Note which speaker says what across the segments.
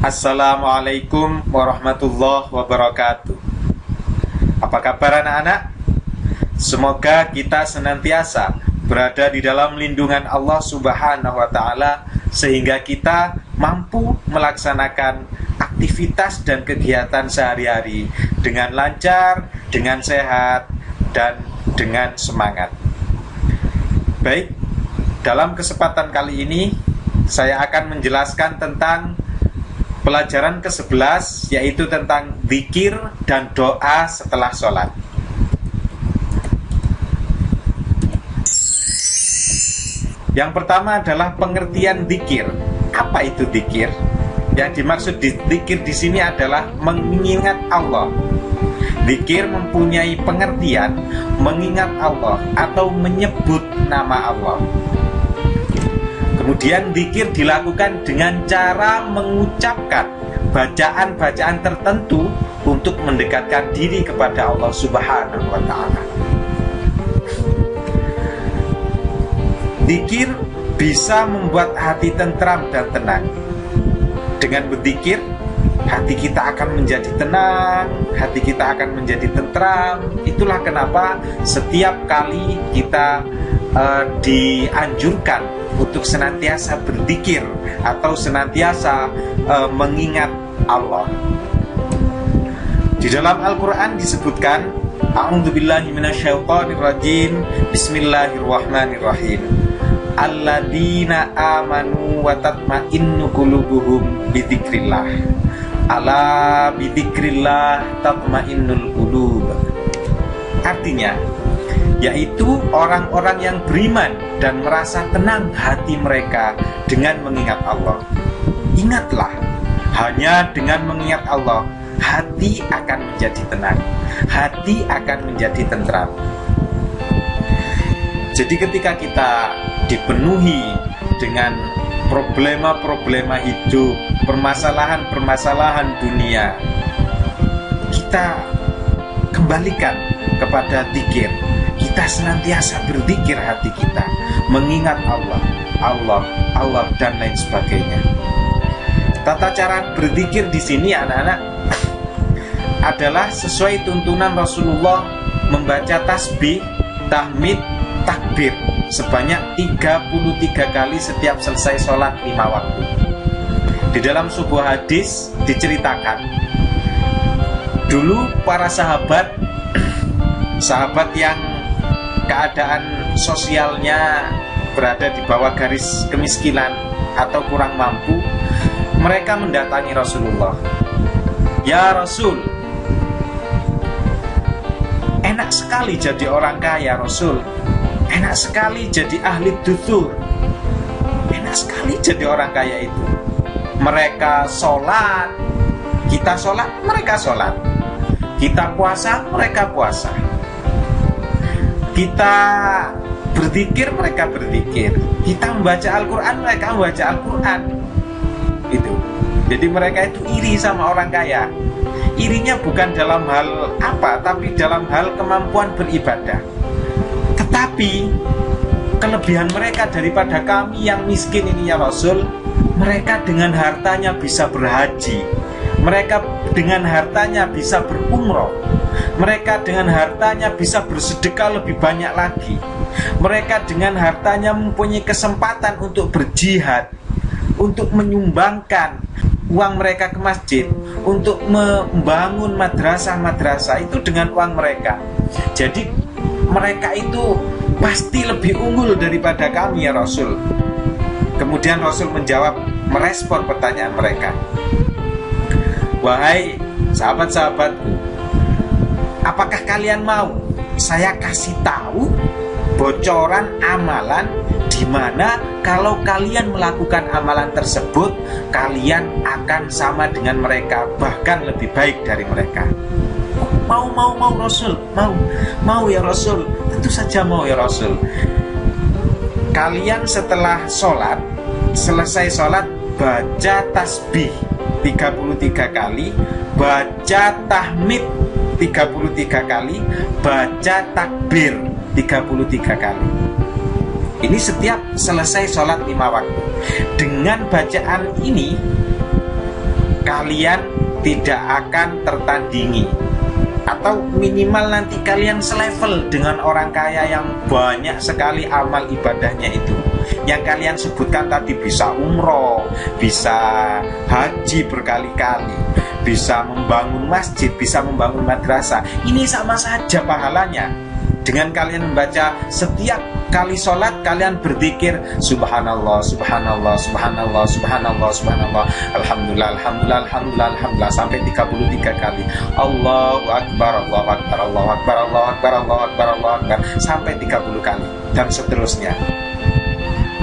Speaker 1: Assalamualaikum warahmatullahi wabarakatuh. Apa kabar anak-anak? Semoga kita senantiasa berada di dalam lindungan Allah Subhanahu wa Ta'ala, sehingga kita mampu melaksanakan aktivitas dan kegiatan sehari-hari dengan lancar, dengan sehat, dan dengan semangat. Baik, dalam kesempatan kali ini saya akan menjelaskan tentang pelajaran ke-11, yaitu tentang zikir dan doa setelah sholat. Yang pertama adalah pengertian zikir. Apa itu zikir? Yang dimaksud zikir di sini adalah mengingat Allah. Zikir mempunyai pengertian mengingat Allah atau menyebut nama Allah. Kemudian zikir dilakukan dengan cara mengucapkan bacaan-bacaan tertentu untuk mendekatkan diri kepada Allah Subhanahu wa Ta'ala. Zikir bisa membuat hati tentram dan tenang. Dengan berzikir, hati kita akan menjadi tenang, hati kita akan menjadi tentram. Itulah kenapa setiap kali kita dianjurkan untuk senantiasa berzikir atau senantiasa mengingat Allah. Di dalam Al-Quran disebutkan, A'udzubillahi minasyaitonirrajim, Bismillahirrahmanirrahim. Alladzina amanu wa tatma'innu qulubuhum bidzikrillah. Ala bidzikrillah tatma'innul qulub. Artinya, yaitu orang-orang yang beriman dan merasa tenang hati mereka dengan mengingat Allah. Ingatlah, hanya dengan mengingat Allah, hati akan menjadi tenang, hati akan menjadi tentram. Jadi ketika kita dipenuhi dengan problema-problema hidup, permasalahan-permasalahan dunia, kita kembalikan kepada zikir. Kita senantiasa berzikir hati kita, mengingat Allah, Allah, Allah, dan lain sebagainya. Tata cara berzikir di sini anak-anak adalah sesuai tuntunan Rasulullah, membaca tasbih, tahmid, takbir sebanyak 33 kali setiap selesai sholat 5 waktu. Di dalam sebuah hadis diceritakan, dulu para sahabat yang keadaan sosialnya berada di bawah garis kemiskinan atau kurang mampu, mereka mendatangi Rasulullah. Ya Rasul, enak sekali jadi orang kaya Rasul, enak sekali jadi ahli duthur, enak sekali jadi orang kaya itu. Mereka sholat, kita sholat, mereka sholat. Kita puasa, mereka puasa. Kita berzikir, mereka berzikir. Kita membaca Al-Quran, mereka membaca Al-Quran. Itu. Jadi mereka itu iri sama orang kaya. Irinya bukan dalam hal apa, tapi dalam hal kemampuan beribadah. Tetapi kelebihan mereka daripada kami yang miskin ini ya Rasul, mereka dengan hartanya bisa berhaji, mereka dengan hartanya bisa berumroh, mereka dengan hartanya bisa bersedekah lebih banyak lagi, mereka dengan hartanya mempunyai kesempatan untuk berjihad, untuk menyumbangkan uang mereka ke masjid, untuk membangun madrasah-madrasah, itu dengan uang mereka. Jadi mereka itu pasti lebih unggul daripada kami ya Rasul. Kemudian Rasul menjawab, merespon pertanyaan mereka. Wahai sahabat-sahabatku, apakah kalian mau saya kasih tahu bocoran amalan di mana kalau kalian melakukan amalan tersebut, kalian akan sama dengan mereka, bahkan lebih baik dari mereka? Mau Rasul, mau ya Rasul, tentu saja mau ya Rasul. Kalian setelah sholat, selesai sholat, baca tasbih 33 kali, baca tahmid 33 kali, baca takbir 33 kali. Ini setiap selesai sholat 5 waktu. Dengan bacaan ini, kalian tidak akan tertandingi, atau minimal nanti kalian selevel dengan orang kaya yang banyak sekali amal ibadahnya itu. Yang kalian sebutkan tadi bisa umroh, bisa haji berkali-kali, bisa membangun masjid, bisa membangun madrasah. Ini sama saja pahalanya. Dengan kalian membaca setiap kali sholat, kalian berzikir subhanallah, subhanallah, subhanallah, subhanallah, subhanallah, alhamdulillah, alhamdulillah, alhamdulillah, alhamdulillah, sampai 33 kali. Allahu akbar, Allahu akbar, Allahu akbar, Allahu akbar, Allahu akbar, Allahu akbar, sampai 30 kali dan seterusnya.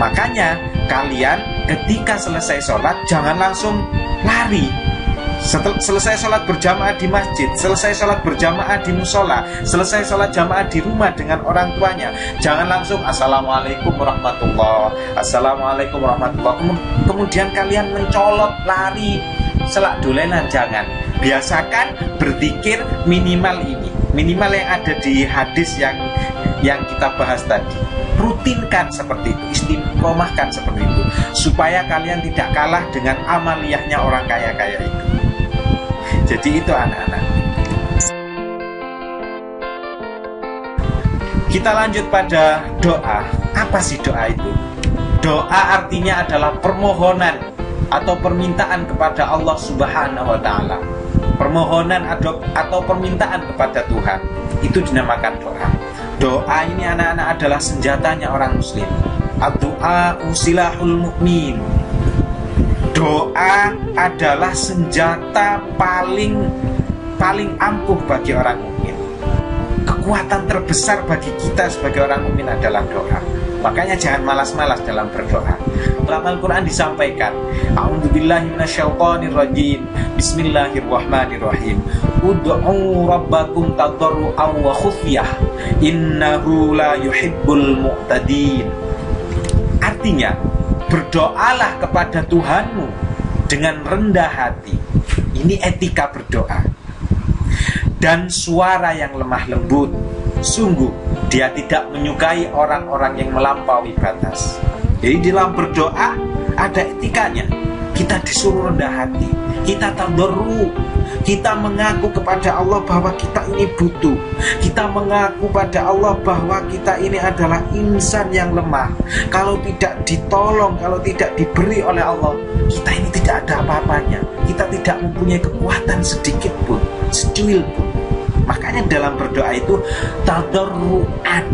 Speaker 1: Makanya kalian ketika selesai sholat jangan langsung lari. Selesai sholat berjamaah di masjid, selesai sholat berjamaah di musola, selesai sholat jamaah di rumah dengan orang tuanya, jangan langsung assalamualaikum warahmatullahi, assalamualaikum warahmatullahi, kemudian kalian mencolot lari selak dolenan. Jangan. Biasakan berzikir minimal ini, minimal yang ada di hadis yang kita bahas tadi. Rutinkan seperti itu, istiqomahkan seperti itu, supaya kalian tidak kalah dengan amaliyahnya orang kaya-kaya itu. Jadi itu anak-anak. Kita lanjut pada doa. Apa sih doa itu? Doa artinya adalah permohonan atau permintaan kepada Allah Subhanahu wa ta'ala. Permohonan atau permintaan kepada Tuhan, itu dinamakan doa. Doa ini anak-anak adalah senjatanya orang muslim. Ad-du'a usilahul mu'min. Doa adalah senjata paling ampuh bagi orang mukmin. Kekuatan terbesar bagi kita sebagai orang mukmin adalah doa. Makanya jangan malas-malas dalam berdoa. Dalam Al-Quran disampaikan, a'udzubillahi minasyaitonirrajim, bismillahirrahmanirrahim, ud'u rabbakum tadarru'an wa khufyah, innahu la yuhibbul mu'tadin. Artinya, berdoalah kepada Tuhanmu dengan rendah hati. Ini etika berdoa. Dan suara yang lemah lembut. Sungguh dia tidak menyukai orang-orang yang melampaui batas. Jadi dalam berdoa ada etikanya. Kita disuruh rendah hati, kita tadarru, kita mengaku kepada Allah bahwa kita ini butuh, kita mengaku pada Allah bahwa kita ini adalah insan yang lemah. Kalau tidak ditolong, kalau tidak diberi oleh Allah, kita ini tidak ada apa-apanya. Kita tidak mempunyai kekuatan sedikit pun, secuil pun. Makanya dalam berdoa itu tadarruan.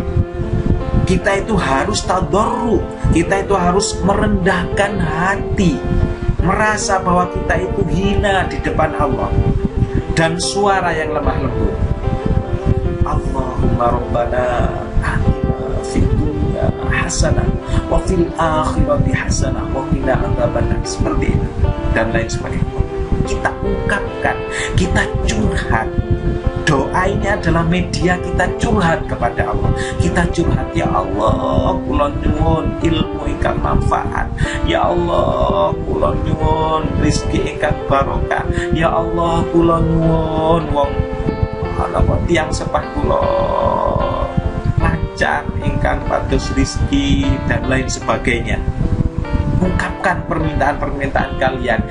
Speaker 1: Kita itu harus tadarru, kita itu harus merendahkan hati, merasa bahwa kita itu hina di depan Allah, dan suara yang lemah lembut. Allahumma rabbana atina fid dunya hasanah wa fil akhirati hasanah wa qina adzabannar. Seperti itu dan lain sebagainya. Kita ungkapkan, kita curhat. Doa ini adalah media kita curhat kepada Allah. Kita curhat, ya Allah, kula nyuwun ilmu ingkang manfaat. Ya Allah, kula nyuwun rezeki ingkang barokah. Ya Allah, kula nyuwun wong ana tiyang sepah kula lancar ingkang pados rezeki dan lain sebagainya. Ungkapkan permintaan-permintaan kalian.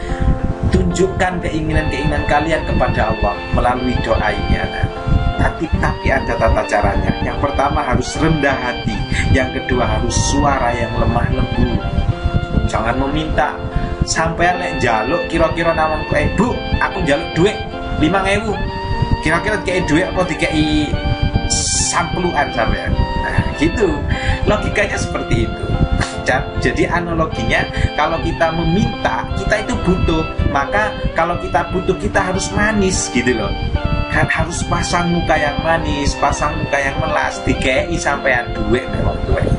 Speaker 1: Tunjukkan keinginan-keinginan kalian kepada Allah melalui doa ini, anak. Tapi ada tata caranya. Yang pertama harus rendah hati. Yang kedua harus suara yang lemah lembut. Jangan meminta sampai lek jaluk kira-kira namang Bu, aku jaluk duit 5.000. Kira-kira dikei duit apa dikei sampluan sampean. Nah, gitu. Logikanya seperti itu. Jadi analoginya, kalau kita meminta, kita itu butuh. Maka kalau kita butuh, kita harus manis gitu loh. Harus pasang muka yang manis, pasang muka yang melas. Dikei sampean duit memang duit.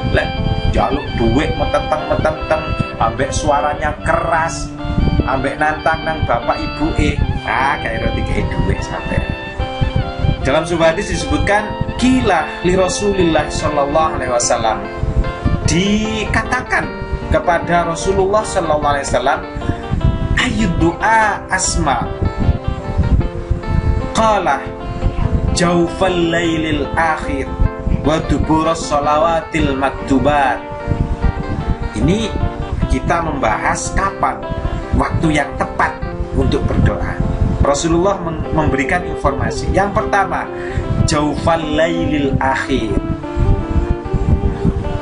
Speaker 1: Lah jaluk duit metenteng, ambek suaranya keras, ambek nantang nang bapak ibu kayak dikei duit sampean. Dalam sebuah hadis disebutkan, qila li Rasulillah sallallahu alaihi wasallam, dikatakan kepada Rasulullah sallallahu alaihi wasallam, ayyud du'a asma. Qala jawfal lailil akhir wa duburas salawatil maktubat. Ini kita membahas kapan waktu yang tepat untuk berdoa. Rasulullah memberikan informasi. Yang pertama, jaufal lailil akhir,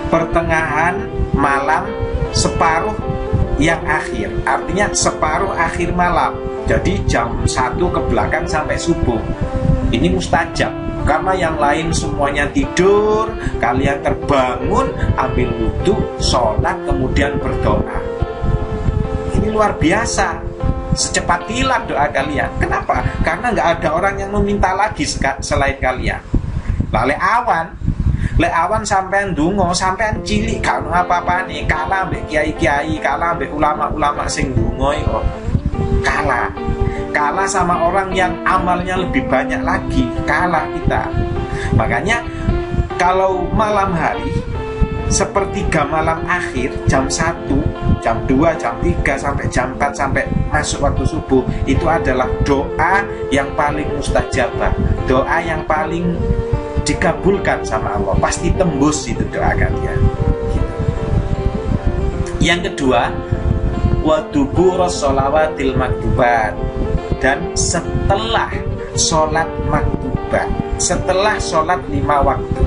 Speaker 1: pertengahan malam separuh yang akhir, artinya separuh akhir malam. Jadi jam 1 ke belakang sampai subuh. Ini mustajab, karena yang lain semuanya tidur, kalian terbangun, ambil wudhu, sholat, kemudian berdoa. Ini luar biasa, secepat kilat doa kalian. Kenapa? Karena nggak ada orang yang meminta lagi selain kalian. Lale awan sampean dungo, sampean cilik gak ono apa-apa nih, kalah mbek kiai-kiai, kalah mbek ulama-ulama sing dungo kok. Kalah sama orang yang amalnya lebih banyak lagi, kalah kita. Makanya kalau malam hari sepertiga malam akhir, jam 1, jam 2, jam 3 sampai jam 4 sampai masuk waktu subuh, itu adalah doa yang paling mustajabah, doa yang paling dikabulkan sama Allah, pasti tembus itu doa kalian. Yang kedua, wa duburos sholawatil maktubat, dan setelah sholat maktubat, setelah sholat 5 waktu,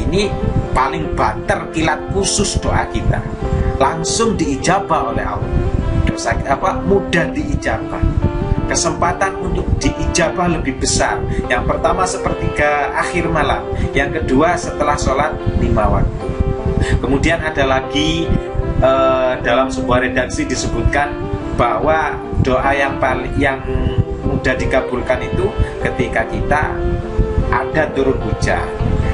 Speaker 1: ini paling banter kilat khusus doa kita, langsung diijabah oleh Allah. Dosa mudah diijabah, kesempatan untuk diijabah lebih besar. Yang pertama sepertiga akhir malam, yang kedua setelah sholat 5 waktu. Kemudian ada lagi dalam sebuah redaksi disebutkan bahwa doa yang mudah dikabulkan itu ketika kita ada turun hujan.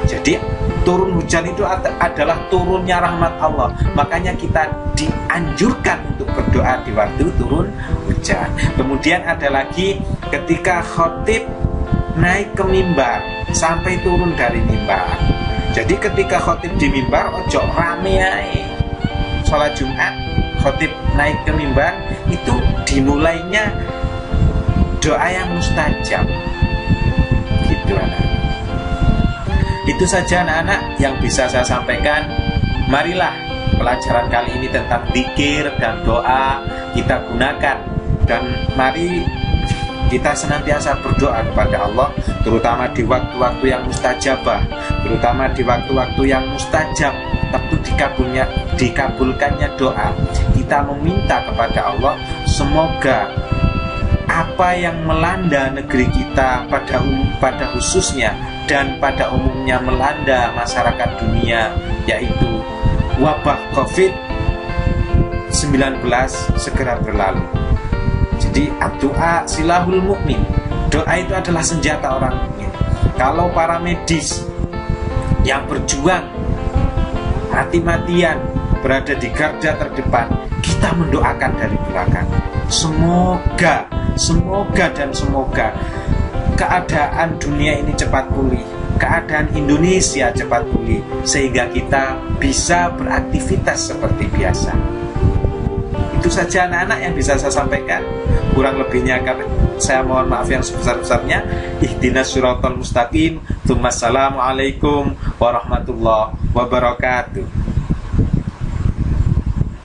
Speaker 1: Jadi turun hujan itu adalah turunnya rahmat Allah. Makanya kita dianjurkan untuk berdoa di waktu turun hujan. Kemudian ada lagi ketika khotib naik ke mimbar sampai turun dari mimbar. Jadi ketika khotib di mimbar, ojo rame ae. Sholat Jumat, khotib naik ke mimbar, itu dimulainya doa yang mustajab. Gitu anak. Itu saja anak-anak yang bisa saya sampaikan. Marilah pelajaran kali ini tentang zikir dan doa kita gunakan, dan mari kita senantiasa berdoa kepada Allah, terutama di waktu-waktu yang mustajabah, terutama di waktu-waktu yang mustajab, tentu dikabulkannya doa. Kita meminta kepada Allah, semoga apa yang melanda negeri kita pada khususnya dan pada umumnya melanda masyarakat dunia, yaitu wabah COVID-19 segera berlalu. Jadi doa silahul mukmin, doa itu adalah senjata orang mukmin. Kalau para medis yang berjuang mati-matian berada di garda terdepan, kita mendoakan dari belakang. Semoga keadaan dunia ini cepat pulih, keadaan Indonesia cepat pulih, sehingga kita bisa beraktivitas seperti biasa. Itu saja anak-anak yang bisa saya sampaikan. Kurang lebihnya saya mohon maaf yang sebesar-besarnya. Ihdinas siratal mustaqim. Assalamualaikum warahmatullahi wabarakatuh.